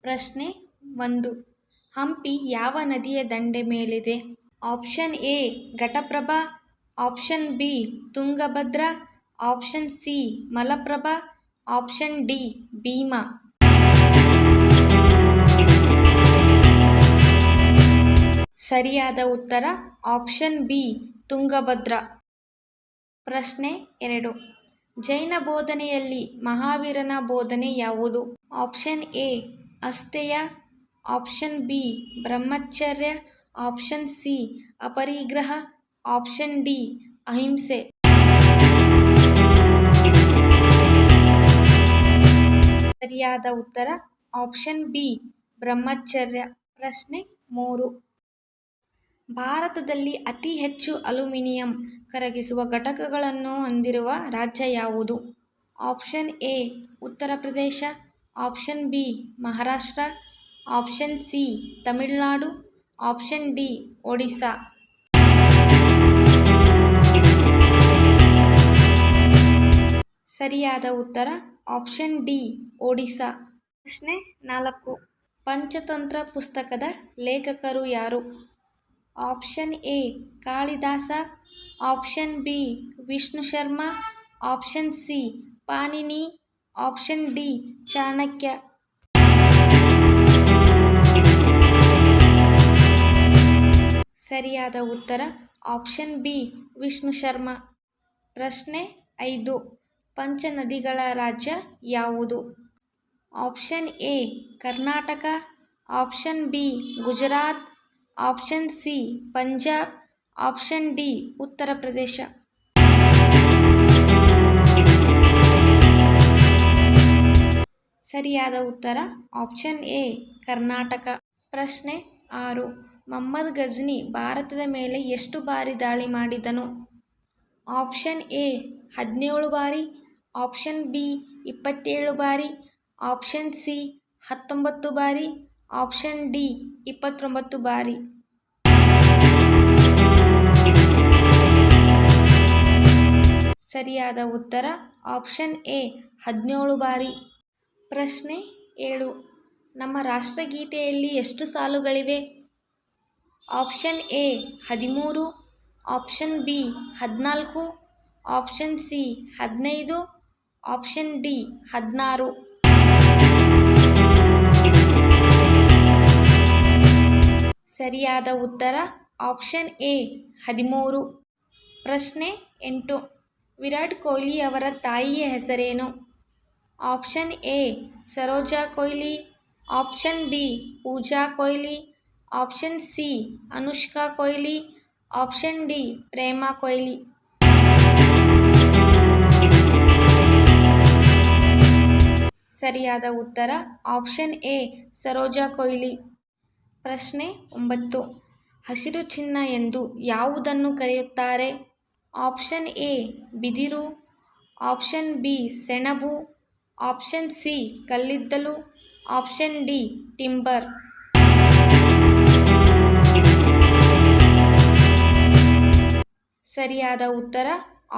ಪ್ರಶ್ನೆ 1. ಹಂಪಿ ಯಾವ ನದಿಯ ದಂಡೆ ಮೇಲಿದೆ? Option A Ghataprabha, option B Tungabhadra, option C Malaprabha, option D Bhima. ಸರಿಯಾದ ಉತ್ತರ ಆಪ್ಷನ್ ಬಿ ತುಂಗಭದ್ರಾ. ಪ್ರಶ್ನೆ 2. ಜೈನ ಬೋಧನೆಯಲ್ಲಿ ಮಹಾವೀರನ ಬೋಧನೆ ಯಾವುದು? ಆಪ್ಷನ್ ಎ ಅಸ್ಥೇಯ, ಆಪ್ಷನ್ ಬಿ ಬ್ರಹ್ಮಚರ್ಯ, ಆಪ್ಷನ್ ಸಿ ಅಪರಿಗ್ರಹ, ಆಪ್ಷನ್ ಡಿ ಅಹಿಂಸೆ. ಸರಿಯಾದ ಉತ್ತರ ಆಪ್ಷನ್ ಬಿ ಬ್ರಹ್ಮಚರ್ಯ. ಪ್ರಶ್ನೆ 3. ಭಾರತದಲ್ಲಿ ಅತಿ ಹೆಚ್ಚು ಅಲ್ಯೂಮಿನಿಯಂ ಕರಗಿಸುವ ಘಟಕಗಳನ್ನು ಹೊಂದಿರುವ ರಾಜ್ಯ ಯಾವುದು? Option A Uttar Pradesh, option B Maharashtra, option C Tamil Nadu, option D Odisha. ಸರಿಯಾದ ಉತ್ತರ ಆಪ್ಷನ್ ಡಿ ಒಡಿಶಾ. ಪ್ರಶ್ನೆ 4. ಪಂಚತಂತ್ರ ಪುಸ್ತಕದ ಲೇಖಕರು ಯಾರು? Option A Kalidasa, option B Vishnu Sharma, option C Panini, option D Chanakya. ಸರಿಯಾದ ಉತ್ತರ ಆಪ್ಷನ್ ಬಿ ವಿಷ್ಣು ಶರ್ಮ. ಪ್ರಶ್ನೆ 5. ಪಂಚನದಿಗಳ ರಾಜ್ಯ ಯಾವುದು? Option A Karnataka, option B Gujarat, option C Punjab, option D Uttar Pradesh. ಸರಿಯಾದ ಉತ್ತರ ಆಪ್ಷನ್ ಎ ಕರ್ನಾಟಕ. ಪ್ರಶ್ನೆ 6. ಮೊಹಮ್ಮದ್ ಗಜ್ನಿ ಭಾರತದ ಮೇಲೆ ಎಷ್ಟು ಬಾರಿ ದಾಳಿ ಮಾಡಿದನು? ಆಪ್ಷನ್ ಎ 17 ಬಾರಿ, ಆಪ್ಷನ್ ಬಿ 27 ಬಾರಿ, ಆಪ್ಷನ್ ಸಿ 19 ಬಾರಿ, ಆಪ್ಷನ್ ಡಿ 29 ಬಾರಿ. ಸರಿಯಾದ ಉತ್ತರ ಆಪ್ಷನ್ ಎ 17 ಬಾರಿ. ಪ್ರಶ್ನೆ 7. ನಮ್ಮ ರಾಷ್ಟ್ರಗೀತೆಯಲ್ಲಿ ಎಷ್ಟು ಸಾಲುಗಳಿವೆ? Option A 13, option B 14, option C 15, option D 16. ಸರಿಯಾದ ಉತ್ತರ ಆಪ್ಷನ್ ಎ 13. ಪ್ರಶ್ನೆ 8. ವಿರಾಟ್ ಕೊಹ್ಲಿ ಅವರ ತಾಯಿಯ ಹೆಸರೇನು? Option A Saroja Kohli, option B Pooja Kohli, option C Anushka Kohli, option D Prema Kohli. ಸರಿಯಾದ ಉತ್ತರ ಆಪ್ಷನ್ ಎ ಸರೋಜಾ ಕೊಹ್ಲಿ. ಪ್ರಶ್ನೆ 9. ಹಸಿರು ಚಿನ್ನ ಎಂದು ಯಾವುದನ್ನು ಕರೆಯುತ್ತಾರೆ? ಆಪ್ಷನ್ ಎ ಬಿದಿರು, ಆಪ್ಷನ್ ಬಿ ಸೆಣಬು, ಆಪ್ಷನ್ ಸಿ ಕಲ್ಲಿದ್ದಲು, ಆಪ್ಷನ್ ಡಿ ಟಿಂಬರ್. ಸರಿಯಾದ ಉತ್ತರ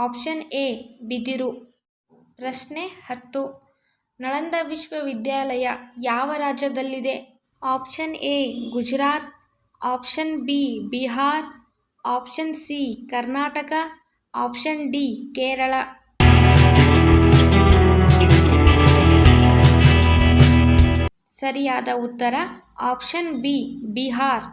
ಆಪ್ಷನ್ ಎ ಬಿದಿರು. ಪ್ರಶ್ನೆ 10. ನಳಂದ ವಿಶ್ವವಿದ್ಯಾಲಯ ಯಾವ ರಾಜ್ಯದಲ್ಲಿದೆ? Option A Gujarat, option B Bihar, option C Karnataka, option D Kerala. ಸರಿಯಾದ ಉತ್ತರ ಆಪ್ಷನ್ ಬಿ ಬಿಹಾರ್.